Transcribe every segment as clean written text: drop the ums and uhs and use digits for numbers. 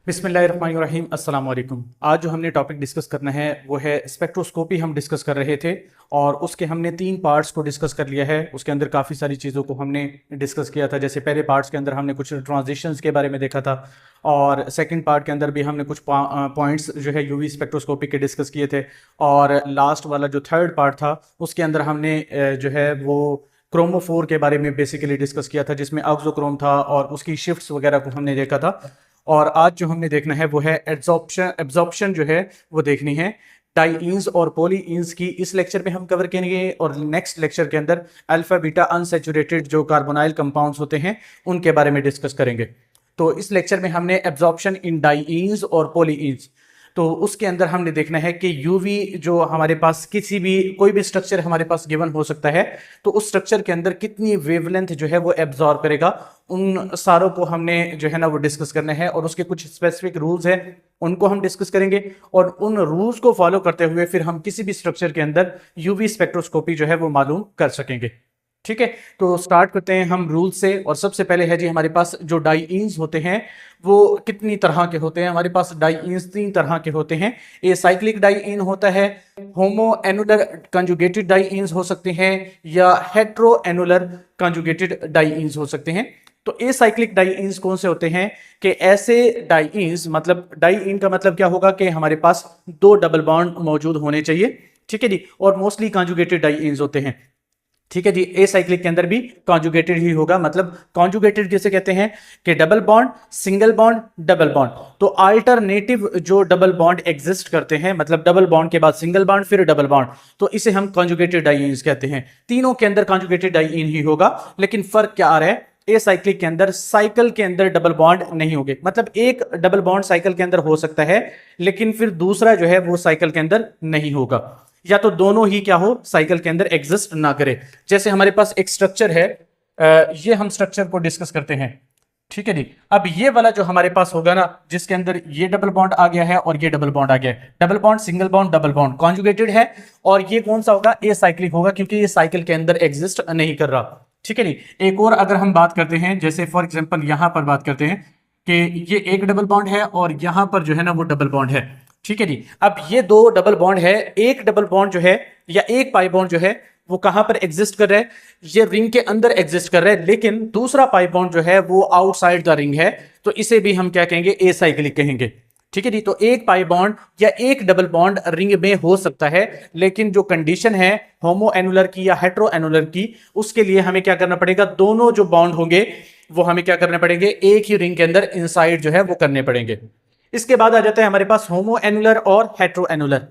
बिस्मिल्लाहिर्रहमानिर्रहीम अस्सलाम वालेकुम। आज जो हमने टॉपिक डिस्कस करना है वो है स्पेक्ट्रोस्कोपी। हम डिस्कस कर रहे थे और उसके हमने 3 पार्ट्स को डिस्कस कर लिया है। उसके अंदर काफ़ी सारी चीज़ों को हमने डिस्कस किया था। जैसे पहले पार्ट्स के अंदर हमने कुछ ट्रांजिशंस के बारे में देखा था और सेकंड पार्ट के अंदर भी हमने कुछ पॉइंट्स जो है यूवी स्पेक्ट्रोस्कोपी के डिस्कस किए थे। और लास्ट वाला जो थर्ड पार्ट था उसके अंदर हमने जो है वो क्रोमोफोर के बारे में बेसिकली डिस्कस किया था, जिसमें ऑक्सोक्रोम था और उसकी शिफ्ट्स वगैरह को हमने देखा था। और आज जो हमने देखना है वो है एब्जॉर्प्शन जो है वो देखनी है डाईईन्स और पॉलीईन्स की। इस लेक्चर में हम कवर करेंगे और नेक्स्ट लेक्चर के अंदर अल्फा बीटा अनसैचुरेटेड जो कार्बोनाइल कंपाउंड्स होते हैं उनके बारे में डिस्कस करेंगे। तो इस लेक्चर में हमने एब्जॉर्प्शन इन डाईईन्स और पॉलीईन्स, तो उसके अंदर हमने देखना है कि यूवी जो हमारे पास किसी भी कोई भी स्ट्रक्चर हमारे पास गिवन हो सकता है, तो उस स्ट्रक्चर के अंदर कितनी वेवलेंथ जो है वो एब्जॉर्ब करेगा, उन सारों को हमने जो है ना वो डिस्कस करना है। और उसके कुछ स्पेसिफिक रूल्स हैं उनको हम डिस्कस करेंगे और उन रूल्स को फॉलो करते हुए फिर हम किसी भी स्ट्रक्चर के अंदर यूवी स्पेक्ट्रोस्कोपी जो है वो मालूम कर सकेंगे। ठीक है, तो स्टार्ट करते हैं हम रूल से। और सबसे पहले है जी हमारे पास जो डाईईन्स होते हैं वो कितनी तरह के होते हैं। हमारे पास डाईईन्स 3 तरह के होते हैं। ए साइक्लिक डाईईन होता है, होमो एनुलर कंजुगेटेड डाईईन्स हो सकते हैं या हेट्रो एनुलर कंजुगेटेड डाईईन्स हो सकते हैं। तो ए साइक्लिक डाईईन्स कौन से होते हैं कि ऐसे डाईईन्स, मतलब डाईईन का मतलब क्या होगा कि हमारे पास 2 डबल बॉन्ड मौजूद होने चाहिए। ठीक है जी, और मोस्टली कंजुगेटेड डाईईन्स होते हैं। ठीक है जी, ए साइक्लिक के अंदर भी कॉन्जुगेटेड ही होगा। मतलब कॉन्जुगेटेड किसे कहते हैं कि double bond, single bond, double bond. तो अल्टरनेटिव जो डबल बॉन्ड एग्जिस्ट करते हैं, मतलब डबल बॉन्ड के बाद सिंगल बॉन्ड फिर डबल बॉन्ड, तो इसे हम कॉन्जुगेटेड डाईईन्स कहते हैं। तीनों के अंदर कॉन्जुगेटेड डाईईन ही होगा, लेकिन फर्क क्या आ रहा है, ए साइक्लिक के अंदर साइकिल के अंदर डबल बॉन्ड नहीं होंगे। मतलब एक डबल बॉन्ड साइकिल के अंदर हो सकता है लेकिन फिर दूसरा जो है वो साइकिल के अंदर नहीं होगा, या तो दोनों ही क्या हो साइकिल के अंदर एग्जिस्ट ना करे। जैसे हमारे पास एक स्ट्रक्चर है, ये हम स्ट्रक्चर को डिस्कस करते हैं। ठीक है जी, अब ये वाला जो हमारे पास होगा ना, जिसके अंदर ये डबल बॉन्ड आ गया है और ये डबल बॉन्ड आ गया है, double bond, single bond, double bond conjugated है। और ये कौन सा होगा, ए साइक्लिक होगा, क्योंकि ये साइकिल के अंदर एग्जिस्ट नहीं कर रहा। ठीक है जी, एक और अगर हम बात करते हैं, जैसे फॉर एग्जाम्पल यहां पर बात करते हैं कि ये एक डबल बॉन्ड है और यहां पर जो है ना वो डबल बॉन्ड है। ठीक है जी, अब ये 2 डबल बॉन्ड है, एक डबल बॉन्ड जो है या एक पाई बॉन्ड जो है वो कहां पर एग्जिस्ट कर रहा है, ये रिंग के अंदर एग्जिस्ट कर रहा है, लेकिन दूसरा पाई बॉन्ड जो है वो आउटसाइड द रिंग है, तो इसे भी हम क्या कहेंगे, ए साइक्लिक कहेंगे। ठीक है जी, तो एक पाई बॉन्ड या एक डबल बॉन्ड रिंग में हो सकता है, लेकिन जो कंडीशन है होमो एनुलर की या हेट्रो एनुलर की, उसके लिए हमें क्या करना पड़ेगा, दोनों जो बॉन्ड होंगे वो हमें क्या करने पड़ेंगे, एक ही रिंग के अंदर इनसाइड जो है वो करने पड़ेंगे। इसके बाद आ जाता है हमारे पास होमो एनुलर और हेट्रो एनुलर।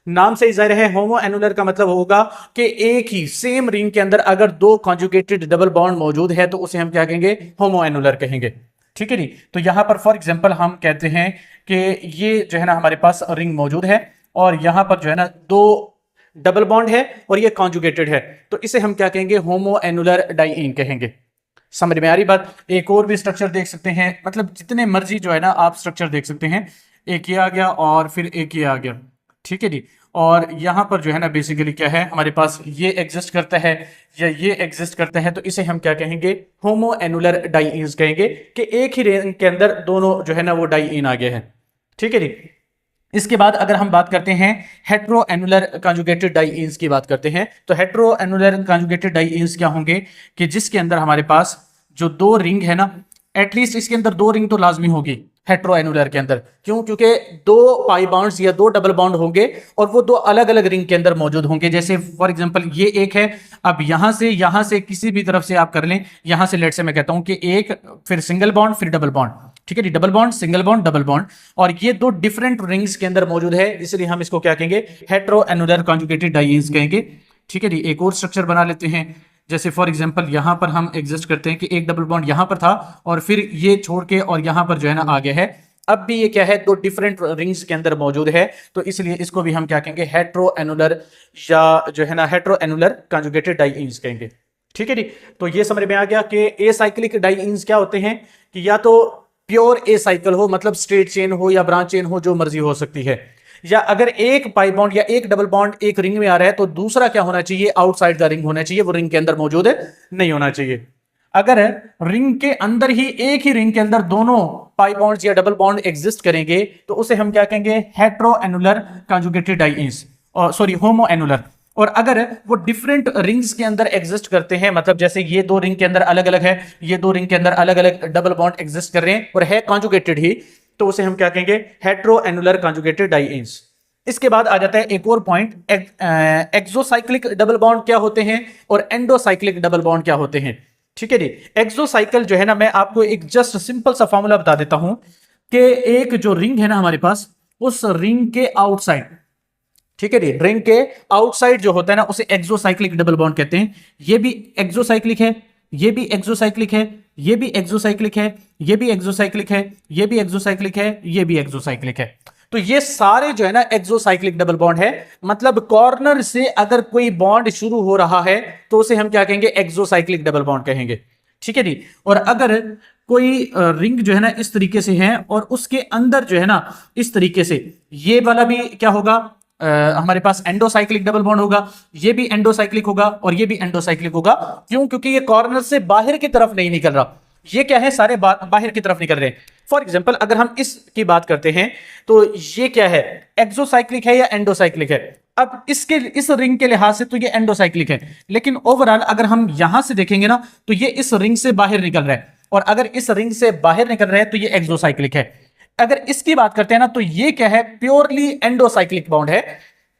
नाम से ही जाहिर है, होमो एनुलर का मतलब होगा कि एक ही सेम रिंग के अंदर अगर 2 कॉन्जुगेटेड डबल बॉन्ड मौजूद है तो उसे हम क्या कहेंगे, होमो एनुलर कहेंगे। ठीक है जी, तो यहां पर फॉर एग्जांपल हम कहते हैं कि ये जो है ना हमारे पास रिंग मौजूद है और यहां पर जो है ना 2 डबल बॉन्ड है और ये कॉन्जुगेटेड है, तो इसे हम क्या कहेंगे, होमो एनुलर डाईईन कहेंगे। समझ में आ रही बात। एक और भी स्ट्रक्चर देख सकते हैं, मतलब जितने मर्जी जो है ना आप स्ट्रक्चर देख सकते हैं। एक ये आ गया और फिर एक ये आ गया। ठीक है जी, और यहां पर जो है ना बेसिकली क्या है, हमारे पास ये एग्जिस्ट करता है या ये एग्जिस्ट करता है, तो इसे हम क्या कहेंगे, होमो एनुलर डाईईन्स कहेंगे कि एक ही रिंग के अंदर दोनों जो है ना वो डाईईन आ गए हैं। ठीक है जी, इसके बाद अगर हम बात करते हैं हेट्रो एनुलर कंजुगेटेड डाईईन्स की बात करते हैं, तो हेट्रो एनुलर कंजुगेटेड डाईईन्स क्या होंगे कि जिसके अंदर हमारे पास जो 2 रिंग है ना, एटलीस्ट इसके अंदर 2 रिंग तो लाजमी होगी हेट्रो एनुलर के अंदर। क्यों, क्योंकि 2 पाई बॉन्ड्स या 2 डबल बॉन्ड होंगे और वो 2 अलग अलग रिंग के अंदर मौजूद होंगे। जैसे फॉर एग्जांपल ये एक है, अब यहां से किसी भी तरफ से आप कर लें, यहां से लेट से मैं कहता हूं कि एक, फिर सिंगल बॉन्ड, फिर डबल बॉन्ड। ठीक है जी, double bond, single bond, double bond, और ये 2 डिफरेंट रिंग्स के अंदर मौजूद है, इसलिए हम इसको क्या कहेंगे, हेट्रो एनुलर कंजुगेटेड डाईईन्स कहेंगे। ठीक है जी, एक और स्ट्रक्चर बना लेते हैं। जैसे फॉर एग्जांपल यहां पर हम एग्जिस्ट करते हैं कि एक डबल बॉन्ड यहां पर था और फिर ये छोड़ के और यहां पर जो है ना आ गया है। अब भी ये क्या है, 2 डिफरेंट रिंग्स के अंदर मौजूद है, तो इसलिए इसको भी हम क्या कहेंगे, हेट्रो एनुलर या जो है ना हेट्रो एनुलर कंजुगेटेड डाईईन्स कहेंगे। ठीक है जी, तो ये समझ में आ गया कि ए साइक्लिक डाईईन्स क्या होते हैं कि या तो प्योर ए साइकिल हो, मतलब स्ट्रेट चेन हो या ब्रांच चेन हो, जो मर्जी हो सकती है, या अगर एक पाई बॉन्ड या एक डबल बॉन्ड एक रिंग में आ रहा है तो दूसरा क्या होना चाहिए, आउटसाइड द रिंग होना चाहिए, वो रिंग के अंदर मौजूद नहीं होना चाहिए। अगर रिंग के अंदर ही, एक ही रिंग के अंदर दोनों पाई बॉन्ड्स या डबल बॉन्ड एग्जिस्ट करेंगे तो उसे हम क्या कहेंगे, हेट्रो एनुलर कॉन्जुगेटेड डाइईन्स, और सॉरी होमो एनुलर। और अगर वो डिफरेंट रिंग्स के अंदर एग्जिस्ट करते हैं, मतलब जैसे ये दो रिंग के अंदर अलग अलग है, ये दो रिंग के अंदर अलग अलग डबल बॉन्ड एग्जिस्ट कर रहे हैं और है कॉन्जुगेटेड ही, तो उसे हम क्या कहेंगे, हेट्रो एनुलर कॉन्जुगेटेड डाइईन्स। इसके बाद आ जाता है एक और पॉइंट, एक्सोसाइक्लिक डबल बॉन्ड क्या होते हैं और एंडोसाइक्लिक डबल बॉन्ड क्या होते हैं। ठीक है जी। एक्सोसाइकिल जो है ना, मैं आपको एक जस्ट सिंपल सा फॉर्मूला बता देता हूं कि एक जो रिंग है ना हमारे पास, उस रिंग के आउटसाइड, ठीक है जी, रिंग के आउटसाइड जो होता है ना उसे एक्सोसाइक्लिक डबल बॉन्ड कहते हैं। ये भी एक्सोसाइक्लिक है, ये भी एक्सोसाइक्लिक है, ये भी एक्सोसाइक्लिक है, ये भी एक्सोसाइक्लिक है, ये भी एक्सोसाइक्लिक है, ये भी एक्सोसाइक्लिक है। तो ये सारे जो है ना एक्सोसाइक्लिक डबल बॉन्ड है। मतलब कॉर्नर से अगर कोई बॉन्ड शुरू हो रहा है तो उसे हम क्या कहेंगे, एक्सोसाइक्लिक डबल बॉन्ड कहेंगे। ठीक है जी। और अगर कोई रिंग जो है ना इस तरीके से है और उसके अंदर जो है ना इस तरीके से, ये वाला भी क्या होगा, हमारे पास एंडोसाइक्लिक डबल बॉन्ड होगा, ये भी एंडोसाइक्लिक होगा और ये भी एंडोसाइक्लिक होगा। क्यों? क्योंकि ये कॉर्नर से बाहर की तरफ नहीं निकल रहा, ये क्या है, सारे बाहर की तरफ निकल रहे हैं। फॉर एग्जाम्पल अगर हम इसकी बात करते हैं तो ये क्या है, एक्सोसाइक्लिक है या एंडोसाइक्लिक है। अब इसके इस रिंग के लिहाज से तो ये एंडोसाइक्लिक है, लेकिन ओवरऑल अगर हम यहां से देखेंगे ना तो ये इस रिंग से बाहर निकल रहा है, और अगर इस रिंग से बाहर निकल रहा है तो ये एक्सोसाइक्लिक है। अगर इसकी बात करते हैं ना तो ये क्या है, प्योरली एंडोसाइक्लिक बॉन्ड है।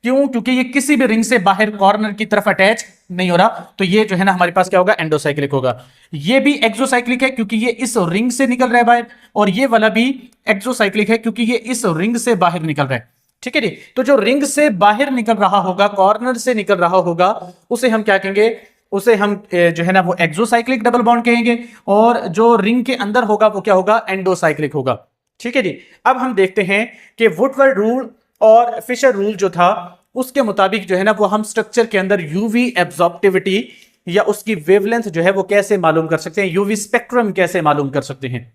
क्यों? क्योंकि ये किसी भी रिंग से बाहर कॉर्नर की तरफ अटैच नहीं हो रहा, तो ये जो है ना हमारे पास क्या होगा, एंडोसाइक्लिक होगा। ये भी एक्सोसाइक्लिक है क्योंकि ये इस रिंग से निकल रहा है बाहर, और ये वाला भी एक्सोसाइक्लिक है क्योंकि ये इस रिंग से बाहर निकल रहा है। ठीक है जी। तो जो रिंग से बाहर निकल रहा होगा, कॉर्नर से निकल रहा होगा, उसे हम क्या कहेंगे, उसे हम जो है ना वो एक्सोसाइक्लिक डबल बॉन्ड कहेंगे, और जो रिंग के अंदर होगा वो क्या होगा, एंडोसाइक्लिक होगा। ठीक है जी। अब हम देखते हैं कि वुडवर्ड रूल और फिशर रूल जो था उसके मुताबिक जो है ना वो हम स्ट्रक्चर के अंदर यूवी एब्जॉर्प्टिविटी या उसकी वेवलेंथ जो है वो कैसे मालूम कर सकते हैं, यूवी स्पेक्ट्रम कैसे मालूम कर सकते हैं।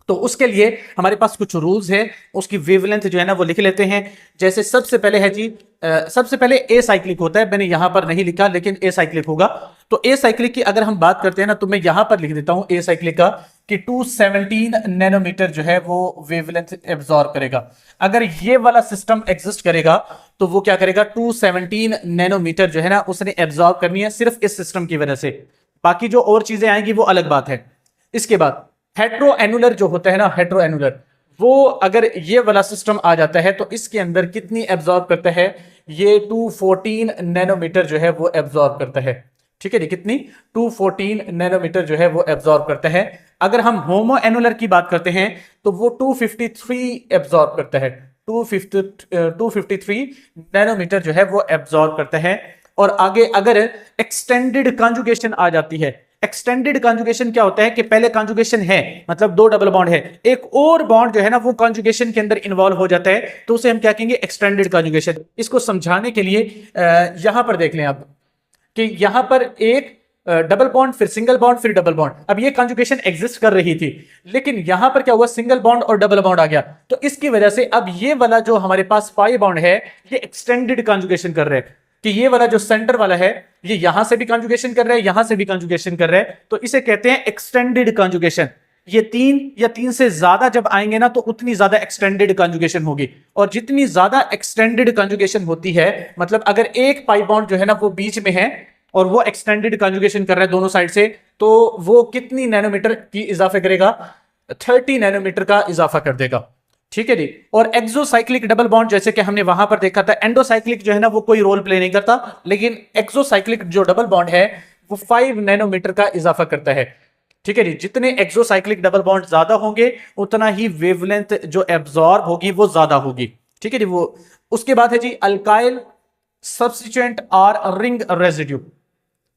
तो उसके लिए हमारे पास कुछ रूल्स है, उसकी वेवलेंथ जो है ना वो लिख लेते हैं। जैसे सबसे पहले है जी, सबसे पहले ए साइक्लिक होता है, मैंने यहां पर नहीं लिखा लेकिन ए साइक्लिक होगा। तो ए साइक्लिक की अगर हम बात करते हैं ना तो मैं यहां पर लिख देता हूं ए साइक्लिक का कि 217 नैनोमीटर जो है वो वेवलेंथ एब्जॉर्ब करेगा। अगर ये वाला सिस्टम एग्जिस्ट करेगा तो वो क्या करेगा, 217 नैनोमीटर जो है ना उसने एब्जॉर्ब करनी है सिर्फ इस सिस्टम की वजह से। बाकी जो और चीजें आएंगी वो अलग बात है। इसके बाद हेट्रो एनुलर जो होता है ना, हेट्रो एनुलर, वो अगर ये वाला सिस्टम आ जाता है तो इसके अंदर कितनी एब्जॉर्ब करता है, ये 214 नैनोमीटर जो है वो एब्जॉर्ब करता है। ठीक है जी, कितनी, 214 नैनोमीटर जो है वो एब्जॉर्ब करता है। अगर हम होमो एनुलर की बात करते हैं तो वो 253 एब्जॉर्ब करता है, 253 नैनोमीटर जो है वो एब्जॉर्ब करता है। और आगे अगर एक्सटेंडेड कॉन्जुगेशन आ जाती है, एक्सटेंडेड कॉन्जुगेशन क्या होता है कि पहले कॉन्जुगेशन है, मतलब दो डबल बॉन्ड है, एक और बॉन्ड जो है ना वो कॉन्जुगेशन के अंदर इन्वॉल्व हो जाता है, तो उसे हम क्या कहेंगे, एक्सटेंडेड कॉन्जुगेशन। इसको समझाने के लिए यहां पर देख लें आप कि यहां पर एक डबल बॉन्ड, फिर सिंगल बॉन्ड, फिर डबल बॉन्ड। अब ये कॉन्जुगेशन एग्जिस्ट कर रही थी, लेकिन यहां पर क्या हुआ, सिंगल बॉन्ड और डबल बॉन्ड आ गया। तो इसकी वजह से अब ये वाला जो हमारे पास पाई बॉन्ड है ये एक्सटेंडेड कॉन्जुगेशन कर रहे हैं, कि ये वाला जो सेंटर वाला है ये यहां से भी कॉन्जुगेशन कर रहा है, यहां से भी कॉन्जुगेशन कर रहा है, तो इसे कहते हैं एक्सटेंडेड कॉन्जुगेशन। ये तीन या तीन से ज्यादा जब आएंगे ना तो उतनी ज्यादा एक्सटेंडेड कॉन्जुगेशन होगी, और जितनी ज्यादा एक्सटेंडेड कॉन्जुगेशन होती है, मतलब अगर एक पाई बॉन्ड जो है ना वो बीच में है और वो एक्सटेंडेड कॉन्जुगेशन कर रहा है दोनों साइड से, तो वो कितनी नैनोमीटर की इजाफा करेगा, 30 नैनोमीटर का इजाफा कर देगा। ठीक है जी। और एक्सोसाइक्लिक डबल बॉन्ड जैसे कि हमने वहां पर देखा था, एंडोसाइक्लिक जो है ना वो कोई रोल प्ले नहीं करता, लेकिन एक्सोसाइक्लिक जो डबल बॉन्ड है वो 5 नैनोमीटर का इजाफा करता है। ठीक है जी। जितने एक्सोसाइक्लिक डबल बॉन्ड ज्यादा होंगे उतना ही वेवलेंथ जो एब्जॉर्ब होगी वो ज्यादा होगी। ठीक है जी। वो उसके बाद है जी अल्काइल सब्स्टिट्यूएंट और रिंग रेजिड्यू।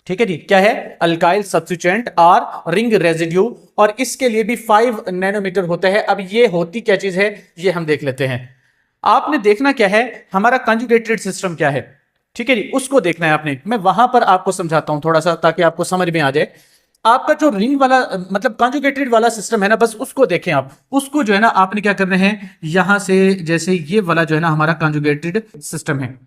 ठीक है जी, क्या है, अल्काइल सब्स्टिट्यूएंट और रिंग रेजिड्यू, और इसके लिए भी 5 नैनोमीटर होता है। अब ये होती क्या चीज है ये हम देख लेते हैं। आपने देखना क्या है, हमारा कंजुगेटेड सिस्टम क्या है। ठीक है जी, उसको देखना है आपने। मैं वहां पर आपको समझाता हूं थोड़ा सा ताकि आपको समझ में आ जाए। आपका जो रिंग वाला मतलब कंजुगेटेड वाला सिस्टम है ना, बस उसको देखें आप। उसको जो है ना आपने क्या करना है, यहां से जैसे ये वाला जो है ना हमारा कंजुगेटेड सिस्टम है।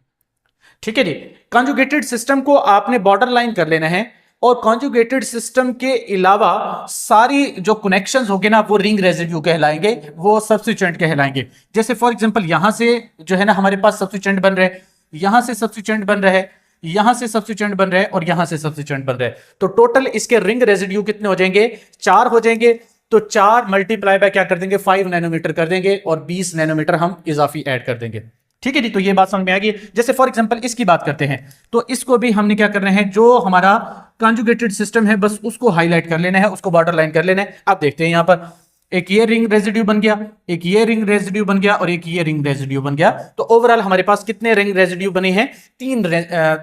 ठीक है जी। कंजुगेटेड सिस्टम को आपने बॉर्डर लाइन कर लेना है, और कॉन्जुगेटेड सिस्टम के अलावा सारी जो कनेक्शंस होंगे ना वो रिंग रेजिड्यू कहलाएंगे, वो सब्स्टिट्यूएंट कहलाएंगे। जैसे फॉर एग्जांपल यहां से जो है ना हमारे पास सब्स्टिट्यूएंट बन रहे हैं, यहां से सब्स्टिट्यूएंट बन रहे हैं, यहां से सब्स्टिट्यूएंट बन रहे हैं और यहां से सब्स्टिट्यूएंट बन रहे हैं। तो टोटल इसके रिंग रेजिड्यू कितने हो जाएंगे? 4 हो जाएंगे। तो 4 मल्टीप्लाई बाय क्या कर देंगे? 5 नैनोमीटर कर देंगे और 20 नैनोमीटर हम इजाफी ऐड कर देंगे। ठीक है जी, तो ये बात समझ में आ गई। जैसे फॉर एग्जांपल इसकी बात करते हैं, तो इसको भी हमने क्या करना है, जो हमारा कॉन्जुगेटेड सिस्टम है बस उसको हाईलाइट कर लेना है, उसको बॉर्डर लाइन कर लेना है। अब देखते हैं यहां पर एक ये रिंग रेजिड्यू बन गया, एक ये रिंग रेजिड्यू बन गया और एक ये रिंग रेजिड्यू बन गया। तो ओवरऑल हमारे पास कितने रिंग रेजिड्यू बने हैं? 3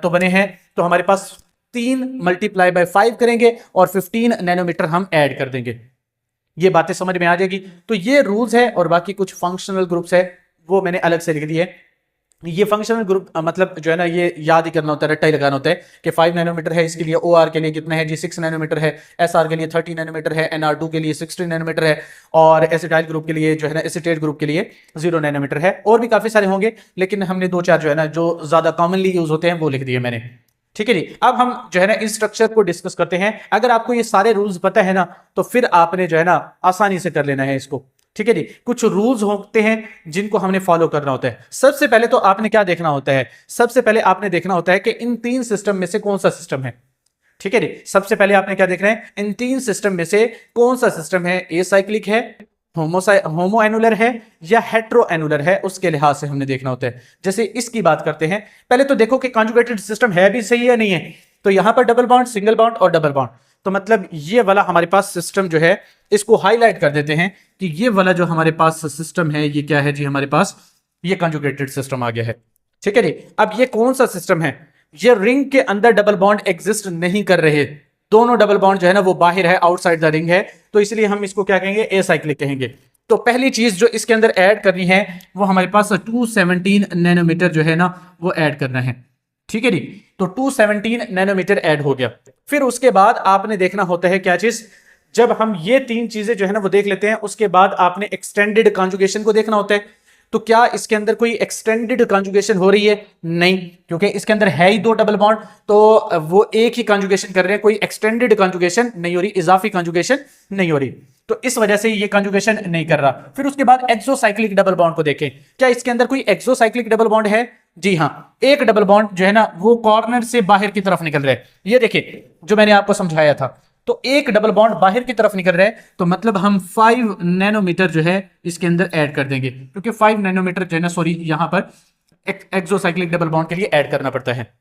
तो बने हैं। तो हमारे पास 3 मल्टीप्लाई बाय 5 करेंगे और 15 नैनोमीटर हम ऐड कर देंगे। ये बातें समझ में आ जाएगी। तो ये रूल्स है और बाकी कुछ फंक्शनल ग्रुप्स है वो मैंने अलग से लिख दिए। ये फंक्शनल ग्रुप मतलब जो है ना ये याद ही करना होता है, रट्टा ही लगाना होता है कि 5 नैनोमीटर है, इसके लिए OR के लिए कितना है जी 6 नैनोमीटर है, SR के लिए 30 नैनोमीटर है, NR2 के लिए 16 नैनोमीटर है और एसिटाइल ग्रुप के लिए जो है ना एसिटेट ग्रुप के लिए 0 नैनोमीटर है। और भी काफी सारे होंगे लेकिन हमने 2-4 जो है ना जो ज्यादा कॉमनली यूज होते हैं वो लिख दिए मैंने। ठीक है जी, अब हम जो है ना इस स्ट्रक्चर को डिस्कस करते हैं। अगर आपको ये सारे रूल्स पता है ना तो फिर आपने जो है ना आसानी से कर लेना है इसको। ठीक है जी, कुछ रूल्स होते हैं जिनको हमने फॉलो करना होता है। सबसे पहले तो आपने क्या देखना होता है? सबसे पहले आपने देखना होता है कि इन 3 सिस्टम में से कौन सा सिस्टम है। ठीक है जी, सबसे पहले आपने क्या देखना है? इन 3 सिस्टम में से कौन सा सिस्टम है, एसाइक्लिक है, होमो एनुलर है या हेट्रो एनुलर है, उसके लिहाज से हमने देखना होता है। जैसे इसकी बात करते हैं, पहले तो देखो कि कॉन्जुगेटेड सिस्टम है भी सही है नहीं है। तो यहां पर डबल बॉन्ड, सिंगल बॉन्ड और डबल बॉन्ड, तो मतलब ये वाला हमारे पास सिस्टम जो है इसको हाईलाइट कर देते हैं कि ये वाला जो हमारे पास सिस्टम है ये क्या है जी, हमारे पास ये कॉन्जुगेटेड सिस्टम आ गया है। ठीक है जी, अब ये कौन सा सिस्टम है? ये रिंग के अंदर डबल बॉन्ड एग्जिस्ट नहीं कर रहे, दोनों डबल बॉन्ड जो है ना वो बाहर है, आउटसाइड द रिंग है, तो इसलिए हम इसको क्या कहेंगे? एसाइक्लिक कहेंगे। तो पहली चीज जो इसके अंदर ऐड करनी है वो हमारे पास 217 नैनोमीटर जो है ना वो ऐड करना है। ठीक है जी, तो 217 नैनोमीटर ऐड हो गया। फिर उसके बाद आपने देखना होता है क्या चीज, जब हम ये 3 चीजें जो है ना वो देख लेते हैं उसके बाद आपने एक्सटेंडेड कॉन्जुगेशन को देखना होता है। तो क्या इसके अंदर कोई एक्सटेंडेड कॉन्जुगेशन हो रही है? नहीं, क्योंकि इसके अंदर है ही 2 डबल बॉन्ड, तो वो एक ही कॉन्जुगेशन कर रहे हैं, कोई एक्सटेंडेड कॉन्जुगेशन नहीं हो रही, इजाफी कॉन्जुगेशन नहीं हो रही, तो इस वजह से ये कॉन्जुगेशन नहीं कर रहा। फिर उसके बाद एक्सोसाइक्लिक डबल बॉन्ड को देखें, क्या इसके अंदर कोई एक्सोसाइक्लिक डबल बॉन्ड है? जी हाँ, एक डबल बॉन्ड जो है ना वो कॉर्नर से बाहर की तरफ निकल रहा है। ये देखिए जो मैंने आपको समझाया था, तो एक डबल बॉन्ड बाहर की तरफ निकल रहा है, तो मतलब हम 5 नैनोमीटर जो है इसके अंदर ऐड कर देंगे, क्योंकि 5 नैनोमीटर जो है ना सॉरी यहां पर एक्सोसाइक्लिक डबल बॉन्ड के लिए ऐड करना पड़ता है।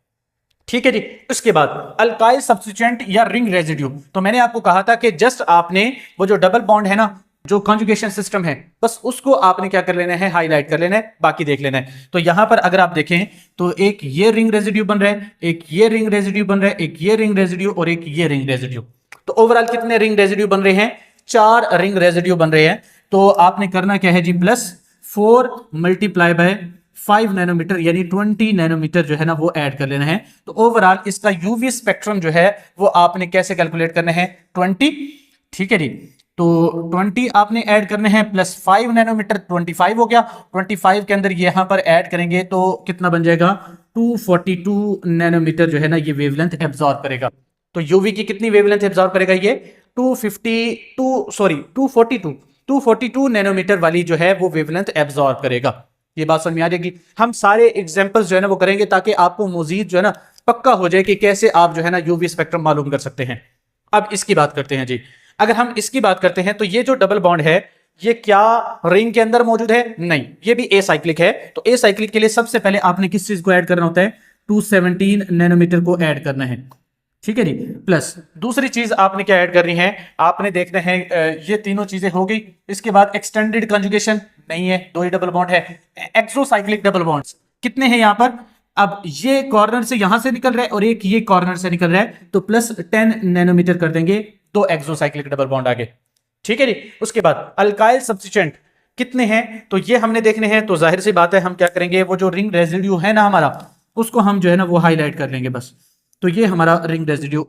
ठीक है जी, उसके बाद अल्काइल सब्स्टिट्यूएंट या रिंग रेजिड्यू, तो मैंने आपको कहा था कि जस्ट आपने वो जो डबल बॉन्ड है ना जो कॉन्जुगेशन सिस्टम है बस उसको आपने क्या कर लेना है? हाईलाइट कर लेना है, बाकी देख लेना है। तो यहां पर अगर आप देखें तो एक ये रिंग रेजिड्यू बन रहा है, एक ये रिंग रेजिड्यू बन रहा है, एक ये रिंग रेजिड्यू और एक ये रिंग रेजिड्यू। तो ओवरऑल कितने रिंग रेजिड्यू बन रहे हैं? 4 रिंग रेजिड्यू बन रहे हैं। तो आपने करना क्या है जी? +4 मल्टीप्लाई बाय 5 नैनोमीटर यानी 20 नैनोमीटर जो है ना वो ऐड कर लेना है। तो ओवरऑल इसका यूवी स्पेक्ट्रम जो है वो आपने कैसे कैलकुलेट करना है? 20। ठीक है जी, तो 20 आपने ऐड करने हैं +5 नैनोमीटर, 25 हो गया। 25 के अंदर यहां पर ऐड करेंगे तो कितना बन जाएगा? 242 नैनोमीटर जो है ना ये वेवलेंथ एब्जॉर्ब करेगा। तो यूवी की कितनी वेवलेंथ एब्जॉर्ब करेगा ये? 242 नैनोमीटर वाली जो है वो वेवलेंथ एब्जॉर्ब करेगा। ये बात समझ में आ जाएगी। हम सारे एग्जांपल्स जो है ना वो करेंगे ताकि आपको मजीद जो है ना पक्का हो जाए कि कैसे आप जो है ना यूवी स्पेक्ट्रम मालूम कर सकते हैं। अब इसकी बात करते हैं जी। अगर हम इसकी बात करते हैं तो ये जो डबल बॉन्ड है ये क्या रिंग के अंदर मौजूद है? नहीं, ये भी एसाइक्लिक है। तो एसाइक्लिक के लिए सबसे पहले आपने किस चीज को ऐड करना होता है? 217 नैनोमीटर को ऐड करना है। ठीक है जी, प्लस दूसरी चीज आपने क्या ऐड करनी है? आपने देखना है ये तीनों चीजें हो गई। इसके बाद एक्सटेंडेड कंजुगेशन नहीं है, 2 ही डबल बॉन्ड है। एक्सोसाइक्लिक डबल बॉन्ड्स कितने हैं यहाँ पर? अब ये कॉर्नर से यहां से निकल रहा है और एक ये कॉर्नर से निकल रहा है, तो +10 नैनोमीटर कर देंगे, 2 एक्सोसाइक्लिक डबल बॉन्ड आगे। ठीक है जी, उसके बाद अल्काइल सब्स्टिट्यूएंट कितने हैं? तो ये हमने देखने हैं। तो जाहिर सी बात है हम क्या करेंगे? वो जो रिंग रेजिड्यू है ना हमारा उसको हम जो है ना वो हाईलाइट कर लेंगे बस। तो ये हमारा रिंग रेजिड्यू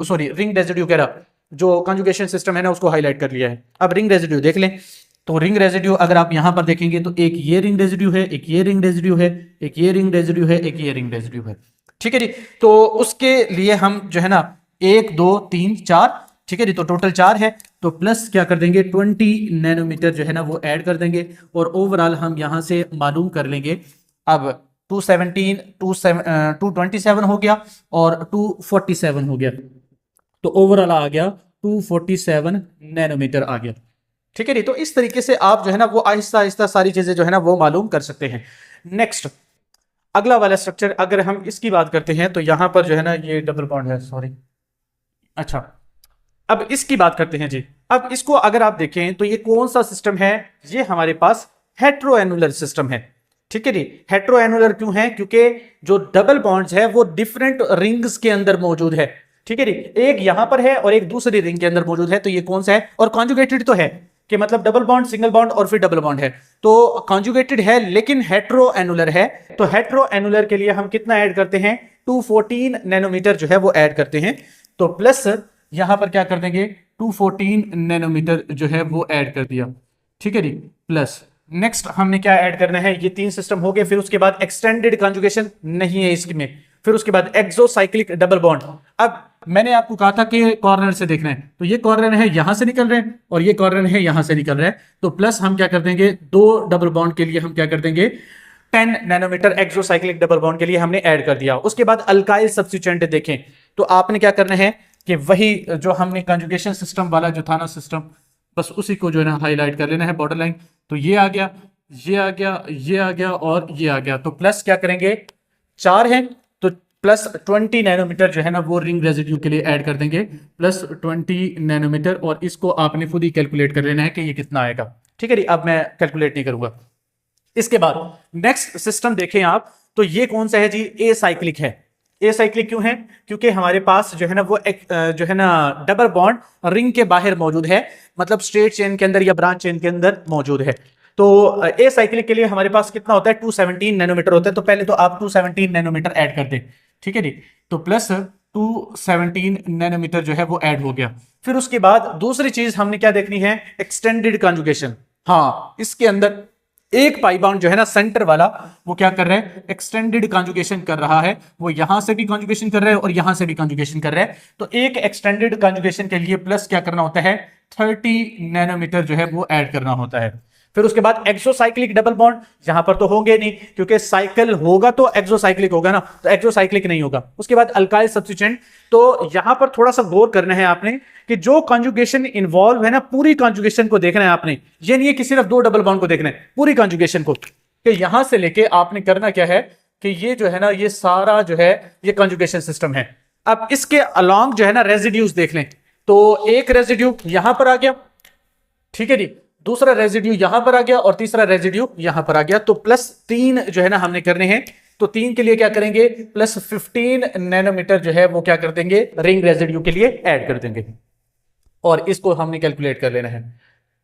कह रहा जो कंजुगेशन सिस्टम है ना उसको हाईलाइट कर लिया है। अब रिंग रेजिड्यू देख लें। तो रिंग रेजिड्यू अगर आप यहां पर देखेंगे तो एक ये रिंग रेजिड्यू है, एक ये रिंग रेजिड्यू है, एक ये रिंग रेजिड्यू है, एक ये रिंग रेजिड्यू है। ठीक है जी, तो उसके लिए हम जो है ना 1 2 3 4, ठीक है जी, तो टोटल 4 है। तो प्लस क्या कर देंगे 20 नैनोमीटर जो है ना वो ऐड कर देंगे, और ओवरऑल हम यहां से मालूम कर लेंगे। अब 227 हो गया और 247 हो गया, तो ओवरऑल आ गया 247 नैनोमीटर आ गया। ठीक है जी, तो इस तरीके से आप जो है ना वो आहिस्ता आहिस्ता सारी चीजें जो है ना वो मालूम कर सकते हैं। नेक्स्ट अगला वाला स्ट्रक्चर अगर हम इसकी बात करते हैं, तो यहां पर जो है ना ये डबल बॉन्ड है, सॉरी। अच्छा, अब इसकी बात करते हैं जी। अब इसको अगर आप देखें तो ये कौन सा सिस्टम है, ये हमारे पास हेट्रोएनुलर सिस्टम है। ठीक है जी, हेट्रोएनुलर क्यों है, क्योंकि जो डबल बॉन्ड्स है वो डिफरेंट रिंग्स के अंदर मौजूद है। ठीक है जी, एक यहां पर है और एक दूसरी रिंग के अंदर मौजूद है, तो ये कौन सा है, और कॉन्जुगेटेड तो है कि मतलब डबल बॉन्ड, सिंगल बॉन्ड और फिर डबल बॉन्ड है, तो कॉन्जुगेटेड है लेकिन हेट्रोएनुलर है। तो हेट्रोएनुलर के लिए हम कितना ऐड करते हैं, 214 नैनोमीटर जो है वो ऐड करते हैं। तो प्लस यहां पर क्या कर देंगे 214 नैनोमीटर जो है वो ऐड कर दिया। ठीक है जी, प्लस नेक्स्ट हमने क्या ऐड करना है, ये 3 सिस्टम हो गए। फिर उसके बाद एक्सटेंडेड कंजुगेशन नहीं है इसमें, फिर उसके बाद एक्सोसाइक्लिक डबल बॉन्ड। अब मैंने आपको कहा था कि कॉर्नर से देखना है, तो ये कॉर्नर है यहां से निकल रहे हैं और ये कॉर्नर है यहां से निकल रहा है, तो प्लस हम क्या कर देंगे 2 डबल बॉन्ड के लिए हम क्या कर देंगे 10 नैनोमीटर एक्सोसाइक्लिक डबल बॉन्ड के लिए हमने ऐड कर दिया। उसके बाद अल्काइल सब्स्टिट्यूएंट देखें, तो आपने क्या करना है कि वही जो हमने कंजुगेशन सिस्टम वाला जो था ना सिस्टम, बस उसी को जो है ना हाईलाइट कर लेना है बॉर्डर लाइन। तो ये आ गया, ये आ गया, ये आ गया और ये आ गया, तो प्लस क्या करेंगे 4 है, तो प्लस 20 नैनोमीटर जो है ना वो रिंग रेजिड्यू के लिए ऐड कर देंगे, प्लस 20 नैनोमीटर, और इसको आपने खुद ही कैलकुलेट कर लेना है कि ये कितना आएगा। ठीक है जी, अब मैं कैलकुलेट नहीं करूंगा। इसके बाद नेक्स्ट सिस्टम देखें आप, तो ये कौन सा है जी, ए साइक्लिक है। ए साइक्लिक क्यों है, क्योंकि हमारे पास जो है ना वो एक जो है ना डबल बॉन्ड रिंग के बाहर मौजूद है, मतलब स्ट्रेट चेन के अंदर या ब्रांच चेन के अंदर मौजूद है। तो ए साइक्लिक के लिए हमारे पास कितना होता है 217 नैनोमीटर होता है, तो पहले तो आप 217 नैनोमीटर ऐड कर दें। ठीक है जी, तो प्लस 217 नैनोमीटर जो है वो ऐड हो गया। फिर उसके बाद दूसरी चीज हमने क्या देखनी है, एक्सटेंडेड कंजुगेशन। हाँ, इसके अंदर एक पाई बाउंड जो है ना सेंटर वाला, वो क्या कर रहा है एक्सटेंडेड कंजुगेशन कर रहा है, वो यहां से भी कंजुगेशन कर रहा है और यहां से भी कंजुगेशन कर रहा है। तो एक एक्सटेंडेड कंजुगेशन के लिए प्लस क्या करना होता है 30 नैनोमीटर जो है वो ऐड करना होता है। फिर उसके बाद एक्सोसाइक्लिक डबल बॉन्ड, यहां पर तो होंगे नहीं क्योंकि साइकिल होगा तो एक्सोसाइक्लिक होगा ना, तो एक्सोसाइक्लिक नहीं होगा। उसके बाद अल्काइल सब्स्टिट्यूएंट, तो यहां पर थोड़ा सा गौर करना है आपने कि जो कंजुगेशन इन्वॉल्व है ना, पूरी कंजुगेशन को देखना है आपने, ये नहीं है कि सिर्फ 2 डबल बॉन्ड को देखना है, पूरी कंजुगेशन को, कि यहां से लेके आपने करना क्या है कि ये जो है ना ये सारा जो है ये कंजुगेशन सिस्टम है। अब इसके अलोंग जो है ना रेजिड्यूज देख लें, तो एक रेजिड्यू यहां पर आ गया, ठीक है जी, दूसरा रेजिड्यू यहां पर आ गया और तीसरा रेजिड्यू यहां पर आ गया, तो प्लस 3 जो है ना हमने करने हैं। तो 3 के लिए क्या करेंगे प्लस 15 नैनोमीटर जो है वो क्या कर देंगे रिंग रेजिड्यू के लिए ऐड कर देंगे, और इसको हमने कैलकुलेट कर लेना है।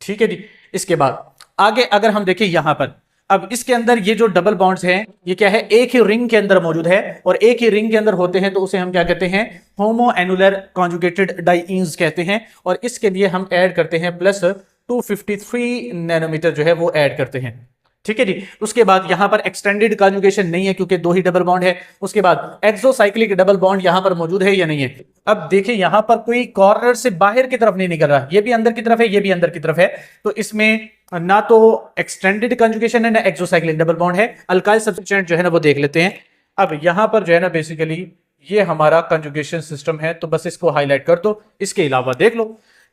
ठीक है जी, इसके बाद आगे अगर हम देखें यहां पर, अब इसके अंदर ये जो डबल बॉन्ड्स हैं ये क्या है एक ही रिंग के अंदर मौजूद है, और एक ही रिंग के अंदर होते हैं तो उसे हम क्या कहते हैं होमो एनुलर कॉन्जुगेटेड डाइईन्स कहते हैं, और इसके लिए हम ऐड करते हैं प्लस 253 नैनोमीटर जो है वो ऐड करते हैं। ठीक है जी, उसके बाद यहां पर एक्सटेंडेड कॉन्जुगेशन नहीं है क्योंकि 2 ही डबल बॉन्ड है। उसके बाद एक्सोसाइक्लिक डबल बॉन्ड यहां पर मौजूद है या नहीं है। अब देखिए यहां पर कोई कॉर्नर से बाहर की तरफ नहीं निकल रहा, ये भी अंदर की तरफ है, ये भी अंदर की तरफ है, तो इसमें ना तो एक्सटेंडेड कॉन्जुगेशन है ना एक्सोसाइक्लिक डबल बॉन्ड है। अल्काइल सब्स्टिट्यूएंट जो है ना वो देख लेते हैं। अब यहां पर जो है ना बेसिकली ये हमारा कंजुगेशन सिस्टम है, तो बस इसको हाईलाइट कर दो, इसके अलावा देख लो।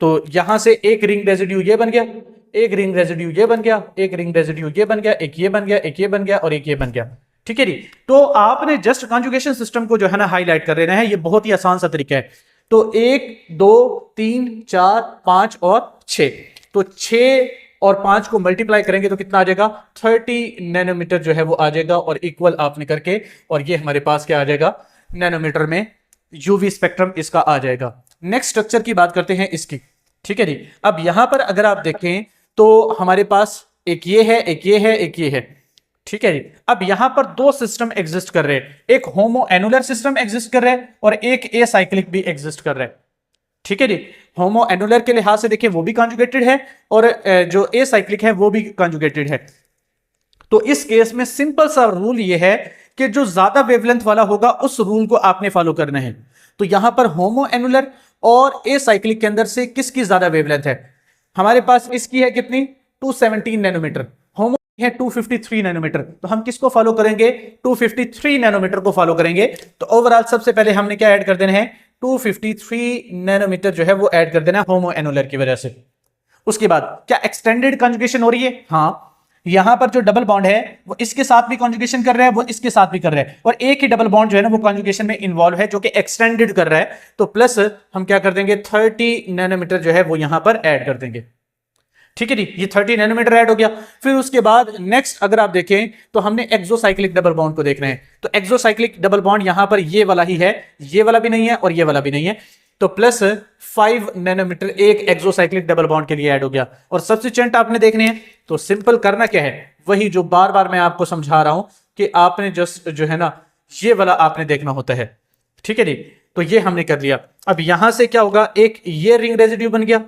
तो यहां से एक रिंग रेजिड्यू ये बन गया, एक रिंग रेजिड्यू ये बन गया, एक रिंग रेजिड्यू ये बन गया, एक ये बन गया, एक ये बन गया और एक ये बन गया। ठीक है जी, तो आपने जस्ट कॉन्जुगेशन सिस्टम को जो है ना हाईलाइट कर लेना है, ये बहुत ही आसान सा तरीका है। तो 1 2 3 4 5 और 6, तो 6 और 5 को मल्टीप्लाई करेंगे तो कितना आ जाएगा 30 नैनोमीटर जो है वो आ जाएगा, और इक्वल आपने करके, और ये हमारे पास क्या आ जाएगा नैनोमीटर में यूवी स्पेक्ट्रम इसका आ जाएगा। नेक्स्ट स्ट्रक्चर की बात करते हैं इसकी। ठीक है जी, अब यहां पर अगर आप देखें तो हमारे पास एक ये है, एक ये है, एक ये है। ठीक है जी, अब यहां पर 2 सिस्टम एग्जिस्ट कर रहे हैं, एक होमो एनुलर सिस्टम एग्जिस्ट कर रहा है और एक ए साइक्लिक भी एग्जिस्ट कर रहा है। ठीक है जी, होमो एनुलर के लिहाज से देखें वो भी कॉन्जुगेटेड है, और जो ए साइक्लिक है वो भी कॉन्जुगेटेड है। तो इस केस में सिंपल सा रूल ये है कि जो ज्यादा वेवलेंथ वाला होगा उस रूल को आपने फॉलो करना है। तो यहां पर होमो एनुलर और ए साइक्लिक के अंदर से किसकी ज्यादा वेवलेंथ है? हमारे पास इसकी है कितनी? 217 नैनोमीटर, होमो है 253 नैनोमीटर। तो हम किसको फॉलो करेंगे? 253 नैनोमीटर को फॉलो करेंगे। तो ओवरऑल सबसे पहले हमने क्या ऐड कर देना है? 253 नैनोमीटर जो है वो ऐड कर देना है होमो एनुलर की वजह से। उसके बाद क्या एक्सटेंडेड कॉन्जुगेशन हो रही है? हाँ, यहां पर जो डबल बॉन्ड है वो इसके साथ भी कॉन्जुगेशन कर रहा है, वो इसके साथ भी कर रहा है, और एक ही डबल बॉन्ड जो है ना वो कॉन्जुगेशन में इन्वॉल्व है जो कि एक्सटेंडेड कर रहा है। तो प्लस हम क्या कर देंगे? 30 नैनोमीटर जो है वो यहां पर ऐड कर देंगे। ठीक है जी, ये 30 नैनोमीटर ऐड हो गया। फिर उसके बाद नेक्स्ट अगर आप देखें तो हमने एक्सोसाइक्लिक डबल बॉन्ड को देखना है। तो एक्सोसाइक्लिक डबल बॉन्ड यहां पर ये वाला ही है, ये वाला भी नहीं है और ये वाला भी नहीं है। तो प्लस 5 नैनोमीटर एक एक्सोसाइक्लिक डबल बॉन्ड के लिए ऐड हो गया। और सब्स्टिट्यूएंट आपने देखने हैं, तो सिंपल करना क्या है? वही जो बार बार मैं आपको समझा रहा हूं कि आपने जस्ट जो है ना ये वाला आपने देखना होता है। ठीक है जी, तो ये हमने कर लिया। अब यहां से क्या होगा? एक ये रिंग रेजिड्यू बन गया,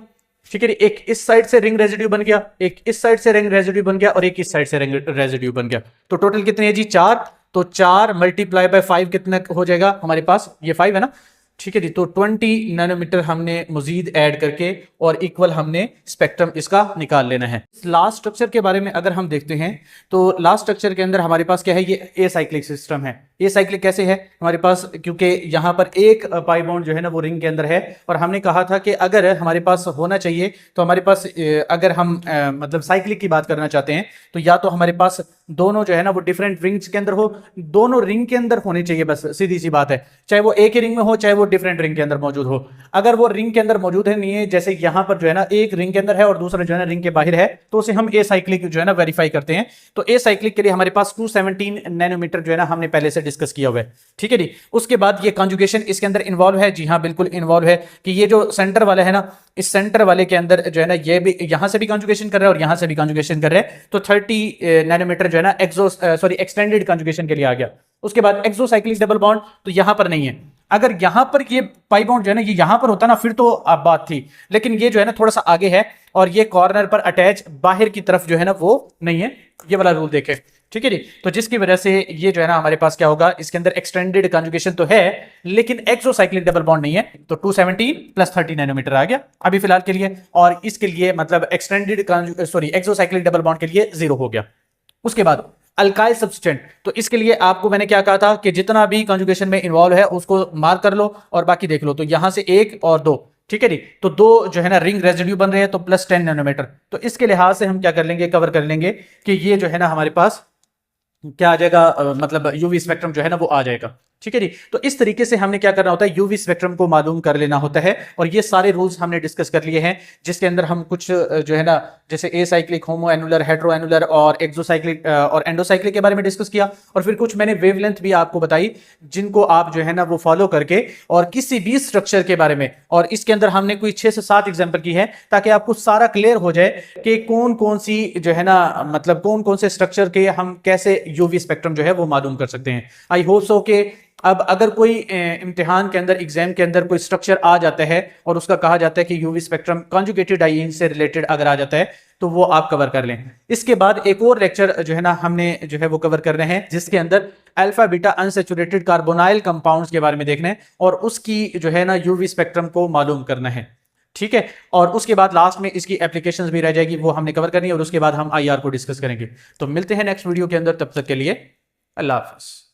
ठीक है, एक इस साइड से रिंग रेजिड्यू बन गया, एक इस साइड से रिंग रेजिड्यू बन गया और एक इस साइड से रिंग रेजिड्यू बन गया। तो टोटल कितने है जी? 4। तो 4 मल्टीप्लाई बाय 5 कितना हो जाएगा हमारे पास? ये 5 है ना। ठीक है जी, तो 20 नैनोमीटर हमने मजीद ऐड करके और इक्वल हमने स्पेक्ट्रम इसका निकाल लेना है। लास्ट स्ट्रक्चर के बारे में अगर हम देखते हैं तो लास्ट स्ट्रक्चर के अंदर हमारे पास क्या है? ये ए साइक्लिक सिस्टम है। ए साइक्लिक कैसे है हमारे पास? क्योंकि यहां पर एक पाई बॉन्ड जो है ना वो रिंग के अंदर है, और हमने कहा था कि अगर हमारे पास होना चाहिए तो हमारे पास अगर हम मतलब साइक्लिक की बात करना चाहते हैं तो या तो हमारे पास दोनों जो है ना वो डिफरेंट रिंग्स के अंदर हो, दोनों रिंग के अंदर होने चाहिए, बस सीधी सी बात है। चाहे वो एक ही रिंग में हो, चाहे वो डिफरेंट रिंग के अंदर मौजूद हो। अगर वो रिंग के अंदर मौजूद है नहीं है, जैसे यहां पर जो है ना एक रिंग के अंदर है और दूसरा जो है ना रिंग के बाहर है, तो उसे हम ए साइक्लिक जो है ना वेरीफाई करते हैं। तो ए साइक्लिक के लिए हमारे पास 217 नैनोमीटर जो है ना हमने पहले से डिस्कस किया हुआ है। ठीक है जी, उसके बाद ये कॉन्जुगेशन इसके अंदर इन्वॉल्व है। जी हाँ, बिल्कुल इन्वॉल्व है कि ये जो सेंटर वाला है ना, इस सेंटर वाले के अंदर जो है ना ये भी यहां से भी कॉन्जुगेशन कर रहा है और यहां से भी कॉन्जुगेशन कर रहा है। तो 30 नैनोमीटर जो है ना एक्सटेंडेड कॉन्जुगेशन के लिए आ गया। उसके बाद एक्सोसाइक्लिक डबल बॉन्ड तो यहां पर नहीं है। अगर यहां पर ये पाई बॉन्ड जो है ना ये यहां पर होता ना फिर तो अब बात थी, लेकिन ये जो है ना थोड़ा सा आगे है और ये कॉर्नर पर अटैच बाहर की तरफ जो है ना वो नहीं है। ये वाला रूल देखें, ठीक है जी। तो जिसकी वजह से ये जो है ना हमारे पास क्या होगा? इसके अंदर एक्सटेंडेड कॉन्जुगेशन तो है लेकिन एक्सोसाइक्लिक डबल बॉन्ड नहीं है। तो 217 प्लस 30 नैनोमीटर आ गया अभी फिलहाल के लिए, और इसके लिए मतलब एक्सोसाइक्लिक डबल बॉन्ड के लिए 0 हो गया। उसके बाद अल्काइल सब्स्टिट्यूएंट, तो इसके लिए आपको मैंने क्या कहा था कि जितना भी कॉन्जुगेशन में इन्वॉल्व है उसको मार्क कर लो और बाकी देख लो। तो यहां से 1 और 2, ठीक है जी। तो 2 जो है ना रिंग रेजिड्यू बन रहे हैं, तो प्लस 10 नैनोमीटर। तो इसके लिहाज से हम क्या कर लेंगे? कवर कर लेंगे कि ये जो है ना हमारे पास क्या आ जाएगा? मतलब यूवी स्पेक्ट्रम जो है ना वो आ जाएगा। ठीक है जी। तो इस तरीके से हमने क्या करना होता है? यूवी स्पेक्ट्रम को मालूम कर लेना होता है, और ये सारे रूल्स हमने डिस्कस कर लिए हैं, जिसके अंदर हम कुछ जो है ना जैसे a cyclic, homo annular, hetero annular और एक्सोसाइक्लिक और एंडोसाइक्लिक के बारे में डिस्कस किया, और फिर कुछ मैंने वेवलेंथ भी आपको बताई जिनको आप जो है ना वो फॉलो करके और किसी भी स्ट्रक्चर के बारे में, और इसके अंदर हमने कोई 6 से 7 एग्जाम्पल की है ताकि आपको सारा क्लियर हो जाए कि कौन कौन सी जो है ना मतलब कौन कौन से स्ट्रक्चर के हम कैसे यूवी स्पेक्ट्रम जो है वो मालूम कर सकते हैं। आई होप सो कि अब अगर कोई इम्तिहान के अंदर, एग्जाम के अंदर कोई स्ट्रक्चर आ जाता है और उसका कहा जाता है कि यूवी स्पेक्ट्रम कॉन्जुगेटेड आयन से रिलेटेड अगर आ जाता है तो वो आप कवर कर लें। इसके बाद एक और लेक्चर जो है ना हमने जो है वो कवर करने हैं, जिसके अंदर alpha beta unsaturated carbonyl compounds के बारे में देखना है और उसकी जो है ना यूवी स्पेक्ट्रम को मालूम करना है। ठीक है, और उसके बाद लास्ट में इसकी एप्लीकेशंस भी रह जाएगी, वो हमने कवर करनी है, और उसके बाद हम आईआर को डिस्कस करेंगे। तो मिलते हैं नेक्स्ट वीडियो के अंदर, तब तक के लिए अल्लाह हाफिज़।